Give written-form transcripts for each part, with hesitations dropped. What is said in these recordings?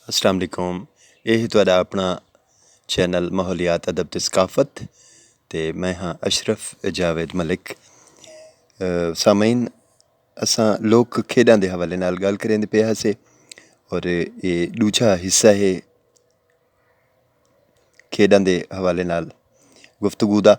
अस्सलाम वालेकुम। ਇਹ ਹੀ ਤੁਹਾਡਾ ਆਪਣਾ ਚੈਨਲ ਮਾਹੌਲੀਆਤ ਅਦਬ ਤੇ ਸਕਾਫਤ ਤੇ ਮੈਂ ਹਾਂ ਅਸ਼ਰਫ ਜਾਵੇਦ ਮਲਿਕ। ਸਾਮਈਨ ਅਸਾਂ ਲੋਕ ਖੇਡਾਂ ਦੇ ਹਵਾਲੇ ਨਾਲ ਗੱਲ ਕरेंदे ਪਿਆ ਸੀ ਔਰ ਇਹ ਦੂਜਾ ਹਿੱਸਾ ਹੈ ਖੇਡਾਂ ਦੇ ਹਵਾਲੇ ਨਾਲ ਗੁਫ਼ਤਗੂ ਦਾ।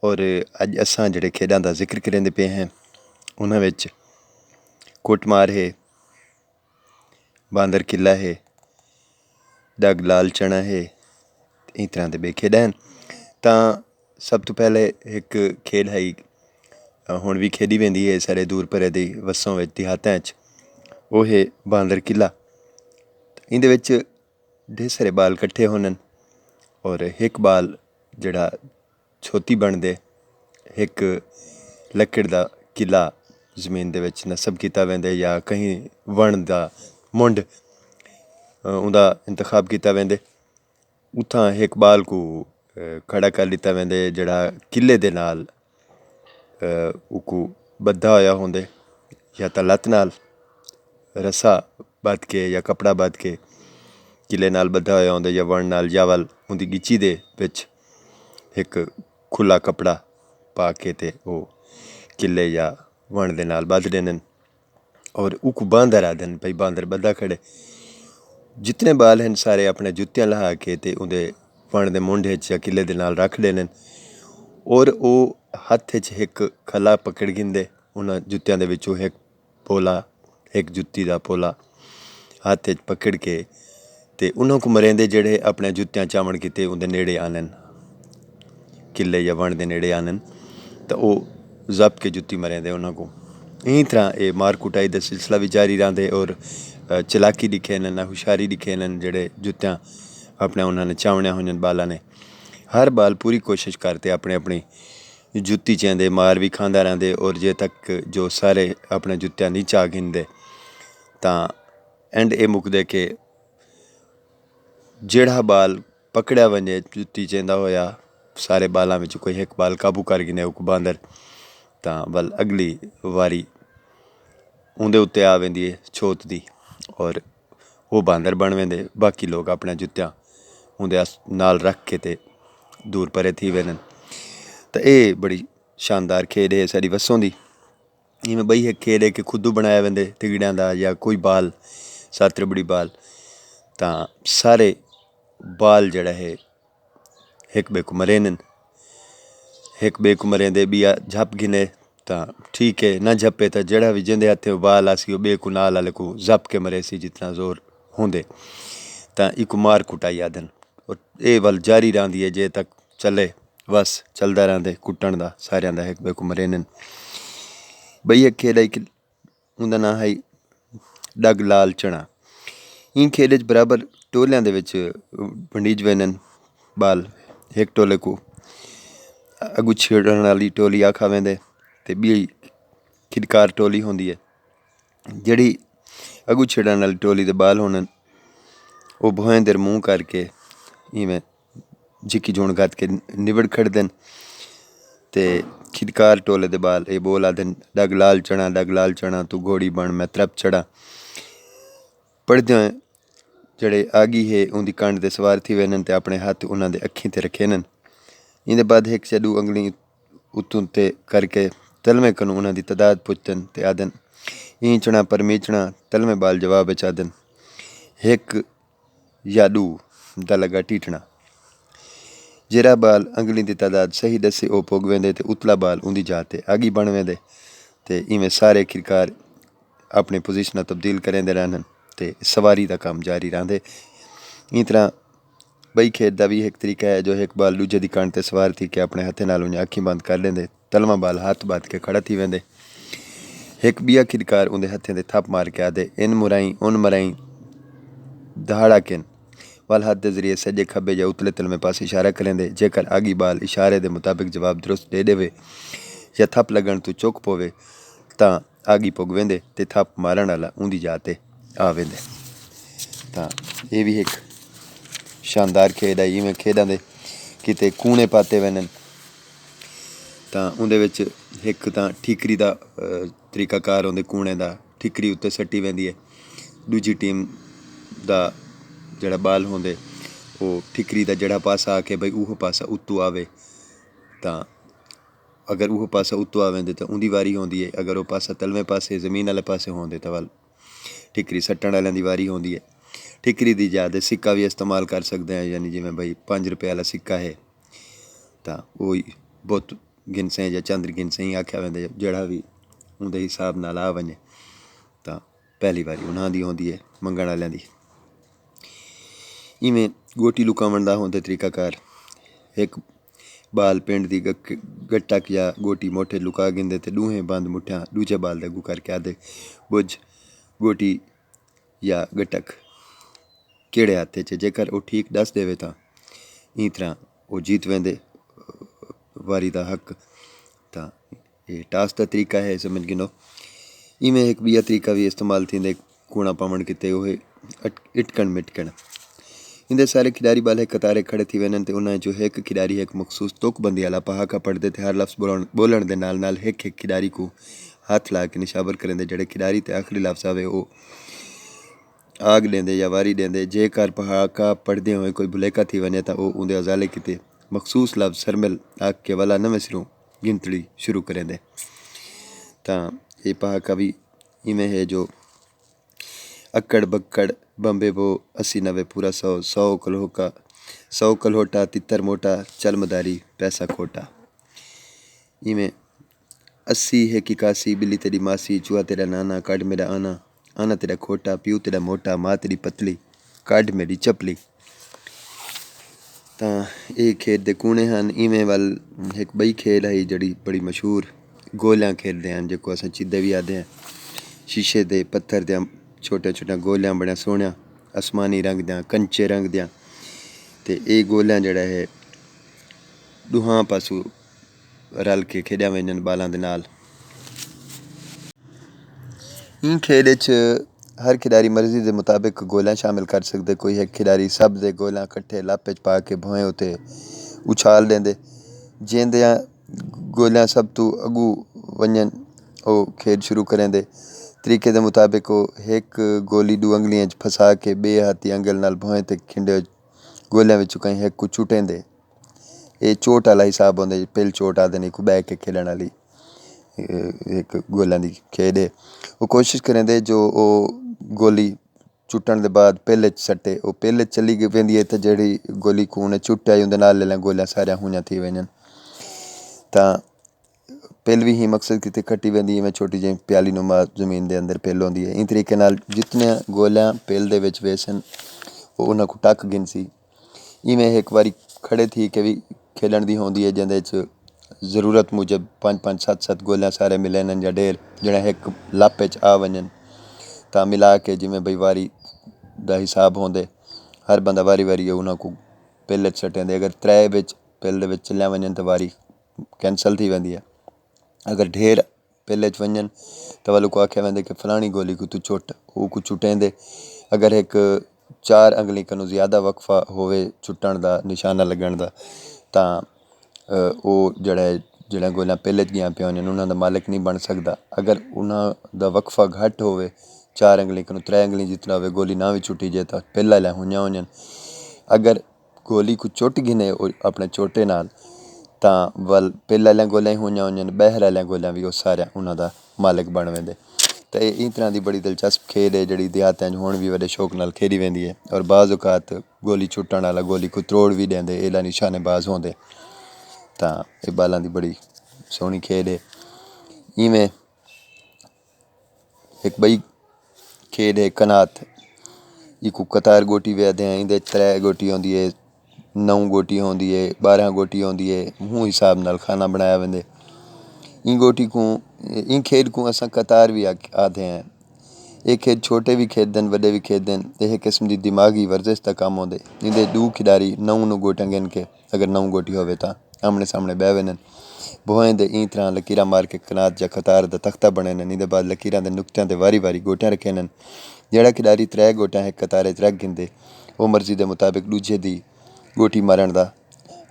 ਔਰ ਅੱਜ ਅਸਾਂ ਜਿਹੜੇ ਖੇਡਾਂ ਦਾ ਜ਼ਿਕਰ ਕरेंदे ਪਏ ਹਾਂ ਉਹਨਾਂ ਵਿੱਚ ਕੁੱਟਮਾਰ ਹੈ, ਬਾਂਦਰ ਕਿੱਲਾ ਹੈ, ਡੱਗ ਲਾਲ ਚਣਾ है, इस तरह के बे खेड हैं। तो सब तो पहले एक खेड है हुण भी खेडी वेंदी है सारे दूर परे दी वसों विच देहातां च, वो है बांदर किला। इहदे विच ढेर सारे बाल कट्ठे होने और एक बाल जिहड़ा छोती बनदे, एक लकड़ दा किला जमीन दे विच नसब कीता वेंदे या कहीं वन दा मुंड उहदा इंतखाब किया वेंदे। उत्थां एक बाल को खड़ा कर लिता वेंदे जिहड़ा किले दे नाल उको बद्धा होया होंदे, या तो लत्त नाल रस्सा बध के या कपड़ा बध के किले नाल बद्धा होया होंदे, या वन नाल या वल उहदी गिची दे विच एक खुला कपड़ा पा के ते वो किले या वन दे नाल बध देने और उको बांदर आदन भाई बांदर बद्धा खड़े। जितने बाल हैं सारे अपने जुत्तियां लहा के ते उहदे वन दे मुंढे च या किले दे नाल रख देने और वो हत्थ च एक खला पकड़ गिंदे। उन्हां जुत्तियां दे विचों एक पोला, एक जुत्ती दा पोला हत्थ च पकड़ के ते उन्हां को मरेंदे जेह्ड़े अपने जुत्तियां चामड़ कीते उहदे नेड़े आनन, किले या वन दे नेड़े आनन तो वो जब्त के जुत्ती मरेंदे उन्हां को। इस तरह ये मार कुटाई का सिलसिला भी जारी रहिंदे और चलाकी दिखे न, हुशियारी दिखे न जेह्ड़े जुत्तियां अपने उन्होंने चावणिया हुई बालों ने। हर बाल पूरी कोशिश करते अपनी अपनी जुत्ती चेंदे, मार भी खांदा रहंदे और जे तक जो सारे अपने जुत्तियां नहीं चा गिनदे तां एंड ये मुकदे कि जेड़ा बाल पकड़िया वंजे जुत्ती चेंदा होया सारे बालों में कोई एक बाल काबू कर गिने उक बांदर तां वल अगली वारी उंदे उत्ते आ वेंदी है छोत दी और वो बांदर बन वेंदे। बाकी लोग अपने जुत्तियां उंदे नाल रख के ते दूर परे थी वेंदे। तो ये बड़ी शानदार खेड है साड़ी वसों दी। इवें बई एक खेड है कि खुदू बनाया वेंदे तिगड़ियां दा या कोई बाल सत्त रबड़ी बाल तां सारे बाल जड़ा है एक बे को मरे न, एक बे को मरेंदे बिया झप गिने तां ठीक है, ना झपे तो जड़ा भी जिंदे हथे बाल आसी बे को नाल वाले को जप के मरे सी जितना जोर होंदे तां इको मार कुटाई आदन। और ये वल जारी रहिंदी है जे तक चले बस चलदा रहिंदे कुट्टण दा सारियां दा एक बे को मरे न। बई एक खेड है उंदा नाम है डग लाल चना। इन खेड च बराबर टोलियां दे विच वंडीज वेंदे बाल। एक टोले को अगू छेड़न वाली टोली आखा वेंदे ते बी खिदकार टोली होंदी है। जिहड़ी अगू छेड़न वाली टोली दे बाल होने वो भोएं देर मूँह करके इवें जिकी जोन गद के निबड़ खड़दे ते खिदकार टोले दे बाल ये बोल आदन डग लाल चना तू घोड़ी बन मैं त्रप चढ़ा। पढ़दे जेह्ड़े आगी है उंदी कंड ते सवार थी वेनन ते अपने हत्थ उन्हां दे अक्खीं ते रखे न। इंदे बाद एक चडू अंगली उत्तों ते करके तलमे कनू उन्हां दी तादाद पुछदन ते आदन ईंचना परमीचना तलमे बाल जवाब विच आदन एक या दू दा लगा टीटना। जेरा बाल अंगली दी तादाद सही दसे ओ पुग वेंदे ते उतला बाल उंदी जाते आगी बन वेंदे ते इवें सारे खिरकार अपनी पोजीशनां तब्दील करेंदे रहन ते सवारी दा काम जारी रहिंदे। इस तरह बई खेड का भी एक तरीका है जो एक बाल दूजे की कंड ते सवार थी के अपने हथे नाल उन्हें अखीं बंद कर लेंदे, तलवा बाल हाथ बांध के खड़ा थी वेंदे। एक बिया खिदकार उन्हें हथें ते थप मार के आदे इन मुराई उन मराई दहाड़ा किन वाल हाथ के जरिए सजे खब्बे या उतले तलमे पास इशारा करेंदे। जेकर आगी बाल इशारे के मुताबिक जवाब दुरुस्त दे देवे या थप लगन तो चुक पवे तां आगी पुग वेंदे ते थप मारन वाला उंदी जाते आ वेंदे। तां ये भी एक शानदार खेड है। इवें खेडां दे किते कूने पाते वेनन तां उंदे विच एक तां ठीकरी दा तरीकाकार होंदे कूने दा, ठीकरी उत्ते सट्टी वेंदी है, दूजी टीम दा ਜਿਹੜਾ ਬਾਲ ਹੁੰਦੇ ਉਹ ठिकरी ਦਾ ਜਿਹੜਾ ਪਾਸਾ ਆ ਕੇ ਬਈ ਉਹ ਪਾਸਾ ਉੱਤੋਂ ਆਵੇ ਤਾਂ अगर वो पासा उत्तों आवेंदे तो उनकी वारी होंदी है। अगर वो पासा तलवें पासे जमीन वाले पासे होंदे तो वल ठिकरी सट्टण वालियां दी वारी होंदी है। ठिकरी दी ज्यादा सिक्का भी इस्तेमाल कर सकते हैं, यानी जिमें भाई 5 रुपये वाला सिक्का है तो वो बहुत गिनसे या चंद गिनसे ही आख्या वेंदे, जड़ा भी उनके हिसाब नाल आ वने तो पहली वारी उन्हां दी होंदी है मंगण वालियां दी। इवें गोटी लुकावन दा होंदे तरीकाकार, एक बाल पिंड दी गट्टक या गोटी मोटे लुका गिंदे ते दूहें बंद मुठ्ठियां दूजे बाल दे अगू करके आदे बुझ गोटी या गट्टक केड़े हाथे च, जेकर वो ठीक दस देवे तां ई तरह वो जीत वेंदे वारी दा हक। तां ये टास दा तरीका है, समझ गिनो। इवें एक बिया तरीका भी इस्तेमाल थींदे कूणा पावण किते ओहे इटकण मिटकण। इंदे सारे खिडारी बाल एक कतारे खड़े थी वञनि ते उन्हां जो एक खिडारी एक मखसूस तुकबंदी वाला पहाका पढ़दे थे। हर लफ्ज़ बोलण दे नाल नाल एक खिडारी को हाथ ला के निशावर करेंदे, जेड़े खिडारी ते आखिरी लफ्ज़ आवे वो आग देंदे या वारी देंदे। जेकर पहाका पढ़दे होए कोई भुलेखा थी वञे तां वो उंदे अजाले किते मखसूस लफ्ज़ सरमिल आग के वाला नवें सिरों गिनतड़ी शुरू करेंदे। तां ये पहाका भी इवें है जो अक्कड़ बक्कड़ बम्बे बो 80-90 पूरा 100 कलोका 100 कलोटा तितर मोटा चल मदारी पैसा खोटा। इवें 80 है 81 बिल्ली तेरी मासी चूहा तेरा नाना काट मेरा आना आना तेरा खोटा प्यू तेरा मोटा माँ तेरी पतली काट मेरी चपली। तां ये खेड दे कूणे हन। इवें वाल एक बई खेल है जड़ी बड़ी मशहूर गोलियां खेलते हैं, जो अस चिद्दे भी आते हैं। शीशे दे पत्थर दे छोटे छोटे गोलियां बड़िया सोहनिया आसमानी रंग दियां कंचे रंग दियां ते ये गोलियां जड़ा है दूहां पासों रल के खेडिया वेंदियां बालां दे नाल। इन खेड च हर खिडारी मर्जी के मुताबिक गोलियां शामिल कर सकते। कोई एक खिडारी सब दे गोलियां कट्ठे लापे च पा के भोएं उत्ते उछाल देंदे, जेंदियां गोलियां सब तो अगू वंजन वो खेड शुरू करेंदे। तरीके के मुताबिक वो एक गोली 2 अंगलियां फसा के बे हाथी अंगल नाल भोएं ते खिंडे गोलियां विचों कहीं एक को छुटेंदे। ये चोट वाला हिसाब होंदा, पहल चोट आदे नहीं को बैठ के खेलने वाली एक गोलियां दी खेड है। वो कोशिश करेंदे जो वो गोली छुट्टण दे बाद पहले सट्टे वो पहले चली वेंदी है तो जेड़ी गोली को उन्हें छुट्टिया उंदे नाल ले गोलियां सारियां हुइयां थी वञन। तां पेल भी ही मकसद कितने कट्टी वेंदी है, छोटी जी प्याली नुमा जमीन के अंदर पेल होंदी है। इन तरीके नाल जितने गोलियां पेल दे विच वेसन वो उन्हां को टक गिनसी। इवें एक बारी खड़े थी के भी खेलन दी होंदी है, जिंदे च जरूरत मुजब 5-5 7-7 गोलियां सारे मिलन या ढेर जिहड़ा एक लापे च आ वञन तां मिला के जिमें बई वारी दा हिसाब होंदे हर बंदा वारी वारी उन्हां को पेल च सट्टेंदे। अगर 3 विच पेल दे विच चलिया वञन तो वारी कैंसल थी वेंदी है। अगर ढेर पहले च वञन तो वालों को आख्या वेंदे कि फलानी गोली को तू छुट वो को छुटेंदे। अगर एक 4 अंगली कनों ज़्यादा वक्फा होवे छुट्टण दा निशाना लगण दा तां वो जड़ा गोलियां पहले च गया पे होने उन्हां दा मालिक नहीं बन सकता। अगर उन्हां दा वक्फा घट होवे 4 अंगली कनों 3 अंगली जितना होवे गोली ना भी छुटी जाए तो पहला लै हुइयां होन। अगर गोली को चुट गिने अपने चोटे नाल तां वल पहले वालियां गोलियां हुइयां होन, बहर वालियां गोलियां भी वो सारे उन्हां दा मालिक बन वेंदे। तो इस तरह की बड़ी दिलचस्प खेल है जी देहातें हुण भी बड़े शौक नाल खेली वेंदी है। और बाज़ औकात गोली छुट्टण वाला गोली को त्रोड़ भी देंदे, एला निशानेबाज होंदे। तां ये बालां दी बड़ी सोहनी खेल है। इवें एक बई खेल है कनात, इको कतार गोटी वे आखदे हैं। इंदे 3 गोटी होंदी है, 9 गोटी होंदी है, 12 गोटी होंदी है, मूँ हिसाब नाल खाना बनाया वेंदे। इन गोटी को इन खेड को असां कतार भी आखदे हैं। ये खेड छोटे भी खेदन वड्डे भी खेदन, यह किस्म की दिमागी वर्जिश का काम होंदे। इंदे 2 खिडारी 9 गोटियां गिन के अगर 9 गोटी होवे तां आमने सामने बह वेंदन। बोहें दे ई तरह लकीरां मार के कनात या कतार दा तख्ता बने न। इंदे बाद लकीरां दे नुक्तियां ते वारी वारी गोटियां रखे न। जेड़ा खिडारी 3 गोटियां एक कतारे च रख गिनदे वो मर्जी के मुताबिक दूजे दी गोटी मारन का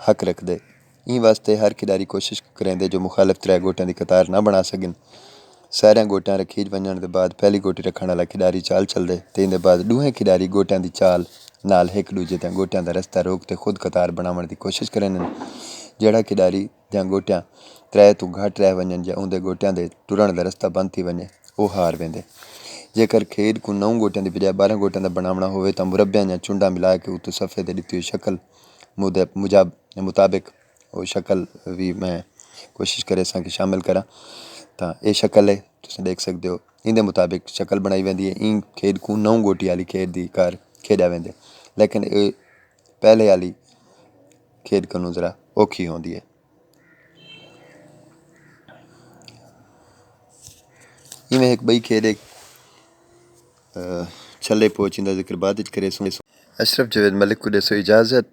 हक रखते। इन वास्ते हर खिडारी कोशिश करेंदे जो मुखालिफ 3 गोटियां की कतार ना बना सकन। सारियां गोटियां रखी वञण के बाद पहली गोटी रखने वाला खिडारी चाल चलते तो इनके बाद दूहें खिडारी गोटियां की चाल नाल एक दूजे ते गोटियां दा रस्ता रोक ते खुद कतार बनावण दी कोशिश करन। जिहड़ा खिडारी दियां गोटियां 3 तो घट रह वञनि या उहदे गोटियां दे टुरण दा रस्ता बंद थी वञे ਉਹ ਹਾਰ वेंदे। जेकर खेड को 9 गोटियां की बजाय 12 गोटियां का बनावना होवे तो मुरब्बियां या चुंडा मिला के उत्ते सफ़े ते दित्ती हुई शक्ल मुताबिक वो शक्ल भी मैं कोशिश करे कि शामिल करा। तो ये शक्ल है तुम देख सकते हो, इंदे मुताबिक शक्ल बनाई वेंदी है। इन खेड को 9 गोटी वाली खेड दी कार खेड़ा वेंदे, लेकिन ये पहले वाली खेड को जरा औखी होंदी है। इवें एक बई खेड एक छले पोच इंदा जिक्र बाद करे। अशरफ जावेद मलिक को देसो इजाज़त,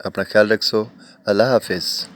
अपना ख्याल रखो, अल्लाह हाफिज़।